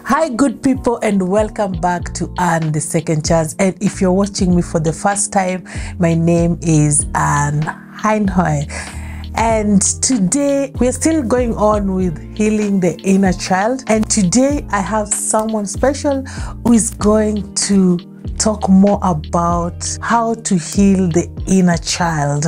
Hi good people, and welcome back to Anne the Second Chance. And if you're watching me for the first time, my name is Anne Heinhoy, and today we're still going on with healing the inner child. And today I have someone special who is going to talk more about how to heal the inner child.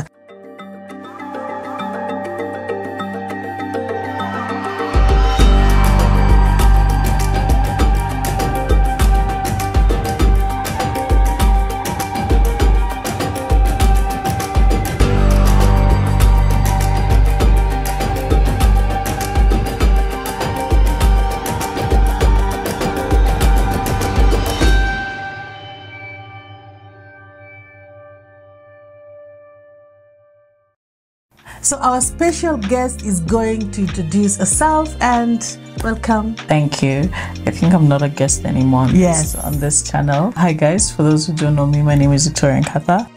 So our special guest is going to introduce herself, and welcome. Thank you. I think I'm not a guest anymore on this channel. Hi guys, for those who don't know me, my name is Victoria Nkatha.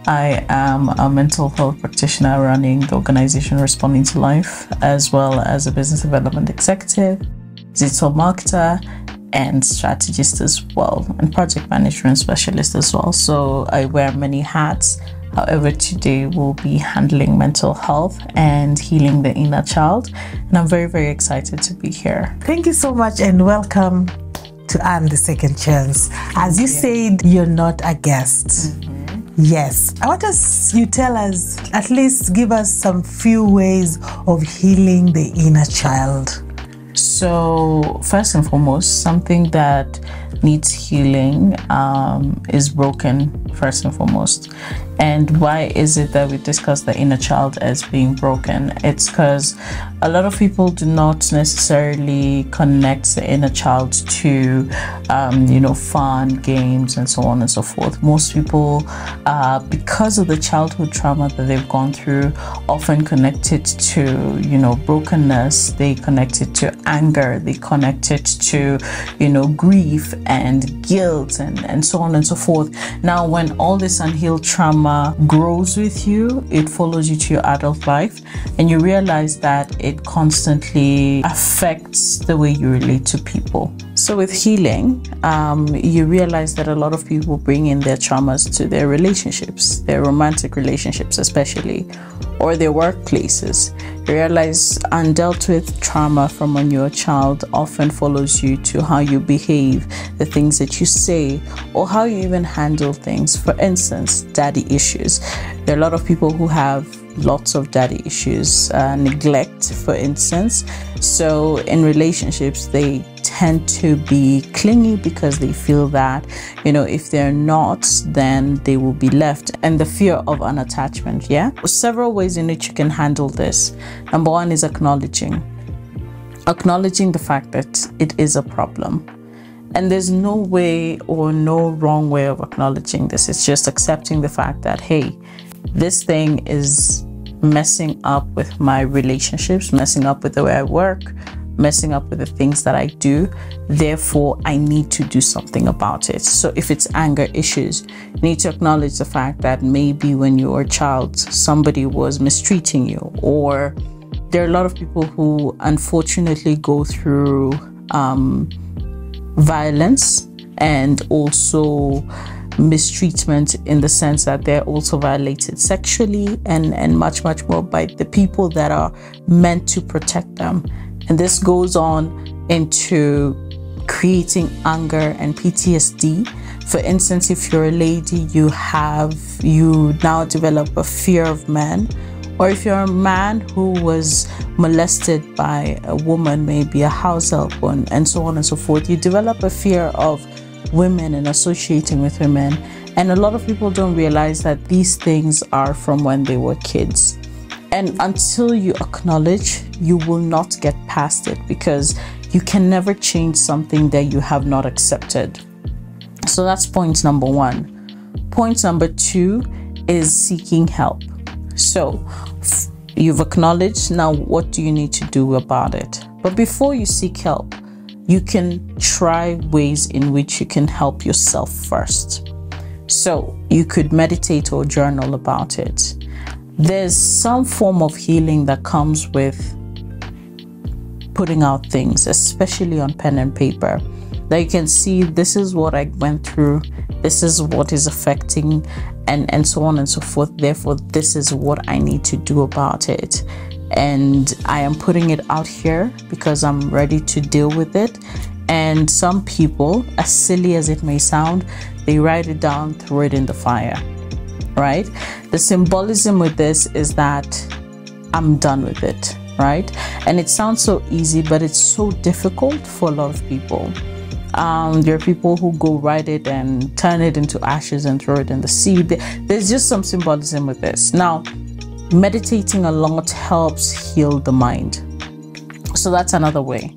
I am a mental health practitioner running the organization Responding to Life, as well as a business development executive, digital marketer, and strategist as well, and project management specialist as well. So I wear many hats. However, today we'll be handling mental health and healing the inner child. And I'm very, very excited to be here. Thank you so much, and welcome to Anne the Second Chance. As you said, you're not a guest. Yes. I want you tell us, at least give us some few ways of healing the inner child. So first and foremost, something that needs healing is broken, first and foremost. And why is it that we discuss the inner child as being broken? It's because a lot of people do not necessarily connect the inner child to fun, games, and so on and so forth. Most people, because of the childhood trauma that they've gone through, often connect it to brokenness. They connect it to anger. They connect it to grief and guilt and so on and so forth. Now, when all this unhealed trauma grows with you, it follows you to your adult life, and you realize that it constantly affects the way you relate to people. So with healing, you realize that a lot of people bring in their traumas to their relationships, their romantic relationships especially, or their workplaces. You realize undealt with trauma from when you're a child often follows you to how you behave, the things that you say, or how you even handle things. For instance, daddy issues. There are a lot of people who have lots of daddy issues, neglect, for instance. So in relationships, they tend to be clingy because they feel that, if they're not, then they will be left, and the fear of unattachment. Several ways in which you can handle this. Number one is acknowledging the fact that it is a problem. And there's no way or no wrong way of acknowledging this. It's just accepting the fact that, hey, this thing is messing up with my relationships, messing up with the way I work, messing up with the things that I do. Therefore, I need to do something about it. So if it's anger issues, you need to acknowledge the fact that maybe when you were a child, somebody was mistreating you, or there are a lot of people who unfortunately go through violence and also mistreatment, in the sense that they're also violated sexually and much more by the people that are meant to protect them. And this goes on into creating anger and PTSD. For instance, if you're a lady, you now develop a fear of men. Or if you're a man who was molested by a woman, maybe a house help, and so on and so forth, you develop a fear of women and associating with women. And a lot of people don't realize that these things are from when they were kids. And until you acknowledge, you will not get past it, because you can never change something that you have not accepted. So that's point number one. Point number two is seeking help. So you've acknowledged, now what do you need to do about it? But before you seek help, you can try ways in which you can help yourself first. So you could meditate or journal about it. There's some form of healing that comes with putting out things, especially on pen and paper, that you can see this is what I went through, this is what is affecting, and so on and so forth. Therefore, this is what I need to do about it. And I am putting it out here because I'm ready to deal with it. And some people, as silly as it may sound, they write it down, throw it in the fire, right? The symbolism with this is that I'm done with it, right? And it sounds so easy, but it's so difficult for a lot of people. There are people who go write it and turn it into ashes and throw it in the sea. There's just some symbolism with this. Now, meditating a lot helps heal the mind. So that's another way.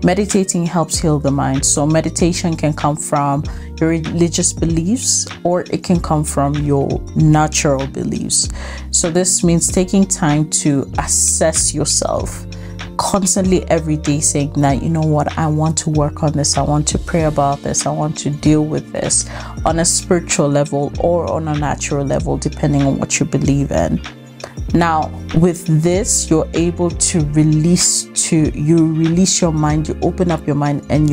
Meditating helps heal the mind. So meditation can come from your religious beliefs, or it can come from your natural beliefs. So this means taking time to assess yourself constantly every day, saying that, you know what, I want to work on this, I want to pray about this, I want to deal with this on a spiritual level or on a natural level, depending on what you believe in. Now, with this, you're able to release your mind, you open up your mind, and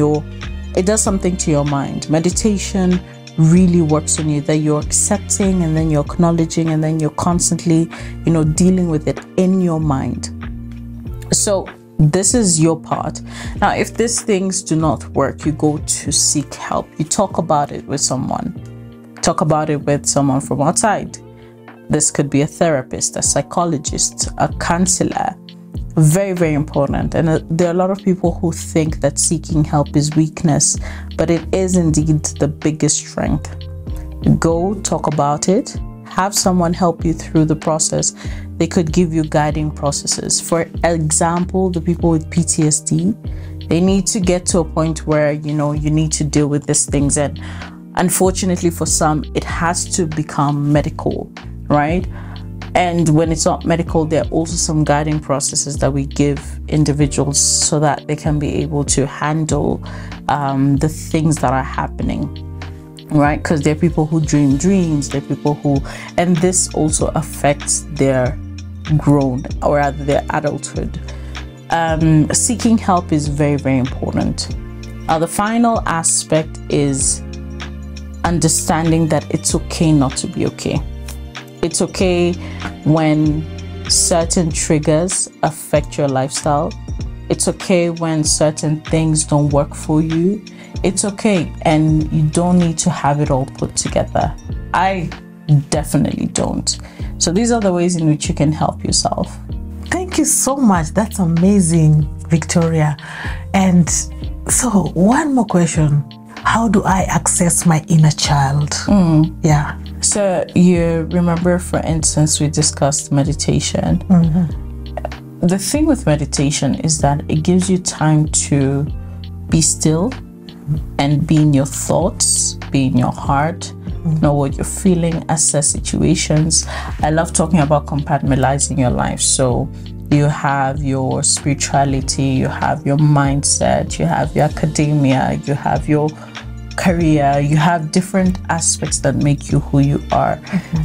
it does something to your mind. Meditation really works on you, that you're accepting, and then you're acknowledging, and then you're constantly, dealing with it in your mind. So this is your part. Now, if these things do not work, you go to seek help. You talk about it with someone. Talk about it with someone from outside. This could be a therapist, a psychologist, a counselor. Very, very important. And there are a lot of people who think that seeking help is weakness, but it is indeed the biggest strength. Go talk about it. Have someone help you through the process. They could give you guiding processes. For example, the people with PTSD, they need to get to a point where, you need to deal with these things. And unfortunately for some, it has to become medical, right? And when it's not medical, there are also some guiding processes that we give individuals so that they can be able to handle the things that are happening. Right? Because there are people who dream dreams, there are people and this also affects their grown, or rather their adulthood. Seeking help is very, very important. The final aspect is understanding that it's okay not to be okay. It's okay when certain triggers affect your lifestyle. It's okay when certain things don't work for you. It's okay, and you don't need to have it all put together. I definitely don't. So these are the ways in which you can help yourself. Thank you so much. That's amazing, Victoria. And so one more question. How do I access my inner child? Yeah. So you remember, for instance, we discussed meditation. The thing with meditation is that it gives you time to be still and be in your thoughts, be in your heart, know what you're feeling, assess situations. I love talking about compartmentalizing your life. So you have your spirituality, you have your mindset, you have your academia, you have your career, you have different aspects that make you who you are.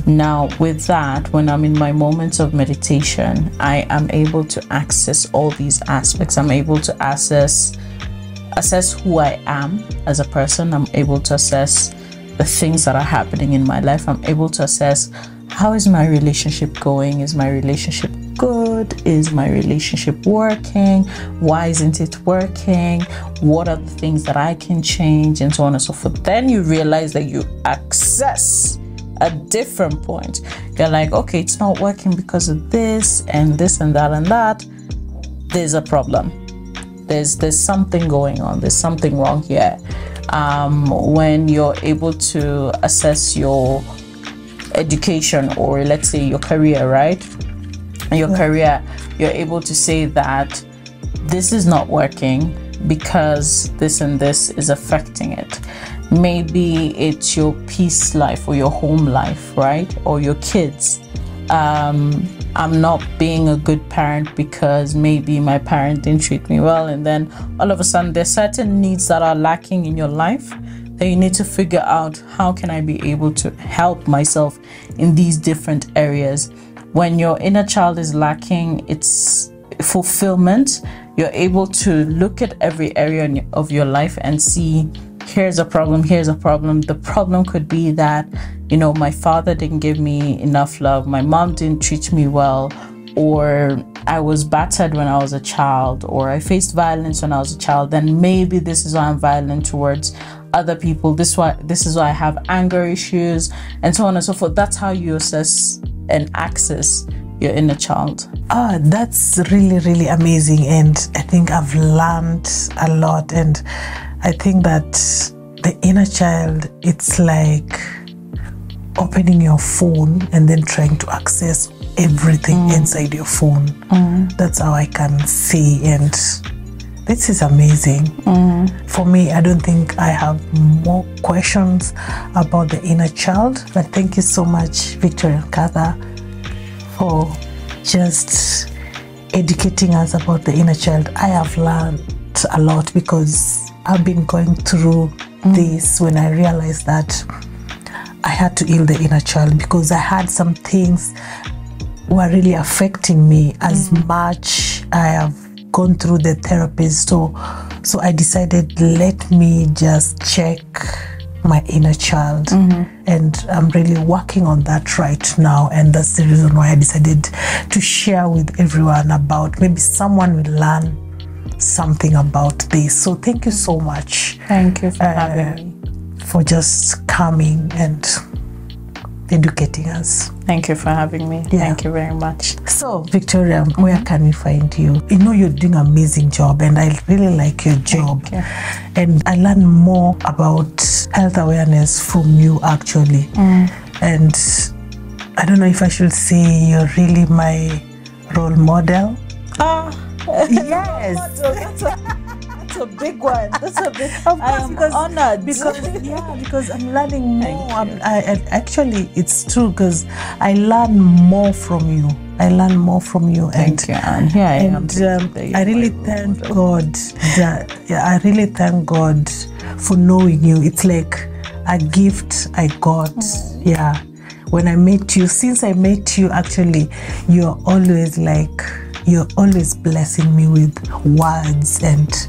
Now, with that, when I'm in my moments of meditation, I am able to access all these aspects. I'm able to assess who I am as a person. I'm able to assess the things that are happening in my life. I'm able to assess, how is my relationship going? Is my relationship good? Is my relationship working? Why isn't it working? What are the things that I can change? And so on and so forth. Then you realize that you access a different point. You're like, okay, it's not working because of this and this and that and that. There's a problem. There's something going on. There's something wrong here. When you're able to assess your education, or let's say your career, right? Your career, you're able to say that this is not working because this and this is affecting it. Maybe it's your peace life or your home life, right? Or your kids. I'm not being a good parent because maybe my parent didn't treat me well, and then all of a sudden there's certain needs that are lacking in your life that you need to figure out, how can I be able to help myself in these different areas. When your inner child is lacking its fulfillment, you're able to look at every area of your life and see, here's a problem, here's a problem. The problem could be that, you know, my father didn't give me enough love, my mom didn't treat me well, or I was battered when I was a child, or I faced violence when I was a child. Then maybe this is why I'm violent towards other people. This is why I have anger issues, and so on and so forth. That's how you assess and access your inner child. That's really, really amazing. And I think I've learned a lot. And I think that the inner child, it's like opening your phone and then trying to access everything inside your phone. That's how I can see. And this is amazing. For me, I don't think I have more questions about the inner child, but thank you so much, Victoria Nkatha, for just educating us about the inner child. I have learned a lot because I've been going through this when I realized that I had to heal the inner child, because I had some things were really affecting me as much I have gone through the therapist. So I decided, let me just check my inner child, and I'm really working on that right now. And that's the reason why I decided to share with everyone about, maybe someone will learn something about this. So thank you so much. Thank you for having me. For just coming and educating us. Thank you for having me. Yeah. Thank you very much. So, Victoria, where can we find you? You know, you're doing an amazing job, and I really like your job. Thank you. And I learned more about health awareness from you, actually. And I don't know if I should say you're really my role model. Yes. That's a big one. That's a big. Of course, I am honored. Because I'm learning more. Actually, it's true, because I learn more from you. Thank you, and here I am. I really thank God. I really thank God for knowing you. It's like a gift I got. Yeah. When I met you, since I met you, actually, you're always blessing me with words and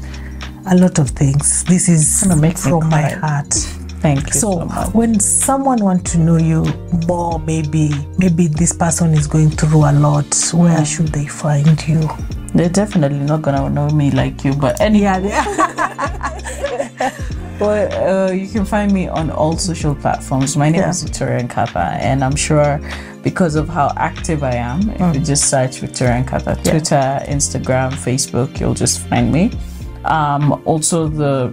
a lot of things. This is from my heart. Thank you so much. When someone wants to know you more, maybe this person is going through a lot, where should they find you? They're definitely not gonna know me like you, but anyway. But you can find me on all social platforms. My name is Victoria Nkatha, and I'm sure because of how active I am, if you just search Victoria Nkatha, Twitter, Instagram, Facebook, you'll just find me. Also the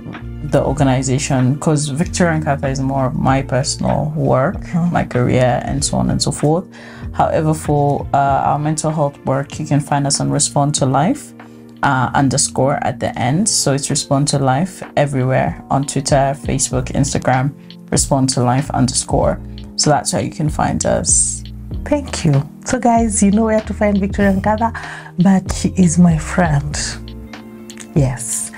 organization, because Victoria Nkatha is more of my personal work, my career, and so on and so forth. However, for our mental health work, you can find us on Respond to Life _ at the end. So it's Respond to Life everywhere on Twitter, Facebook, Instagram, Respond to Life _ So that's how you can find us. Thank you. So guys, you know where to find Victoria Nkatha, but she is my friend. Yes.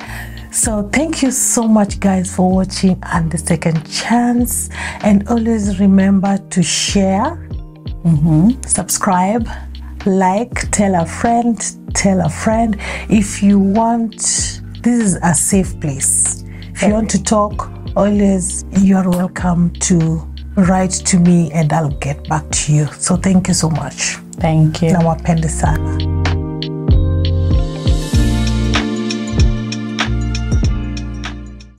So thank you so much, guys, for watching And the Second Chance. And always remember to share, subscribe, like, tell a friend. If you want, this is a safe place. If you want to talk, always, you are welcome to write to me and I'll get back to you. So thank you so much. Thank you. Nawapende sana.